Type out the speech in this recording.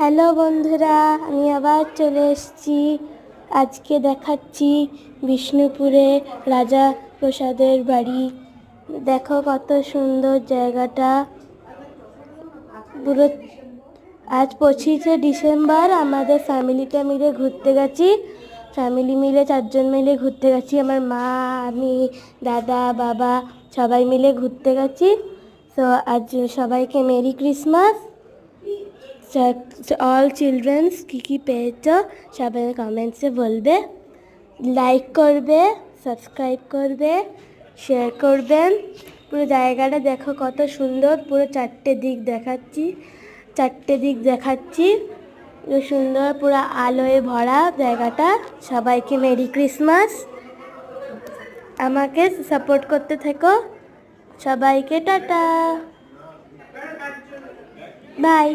Hello বন্ধুরা, আমি আবার চলে এসেছি। আজকে দেখাচ্ছি বিষ্ণুপুরে রাজা প্রসাদের বাড়ি। দেখো কত সুন্দর জায়গাটা। পুরো আজ 25শে ডিসেম্বর আমাদের ফ্যামিলিতে মিলে ঘুরতে গেছি। ফ্যামিলি মিলে 4জন মিলে ঘুরতে গেছি। আমার মা, আমি, দাদা, বাবা সবাই মিলে ঘুরতে গেছি। তো আজ সবাইকে মেরি ক্রিসমাস। অল চিলড্রেন্স কী পেয়েছো সবাই কমেন্টসে বলবে, লাইক করবে, সাবস্ক্রাইব করবে, শেয়ার করবেন। পুরো জায়গাটা দেখো কত সুন্দর। পুরো চারটে দিক দেখাচ্ছি পুরো সুন্দর, পুরো আলোয় ভরা জায়গাটা। সবাইকে মেরি ক্রিসমাস। আমাকে সাপোর্ট করতে থেকো। সবাইকে টাটা, বাই।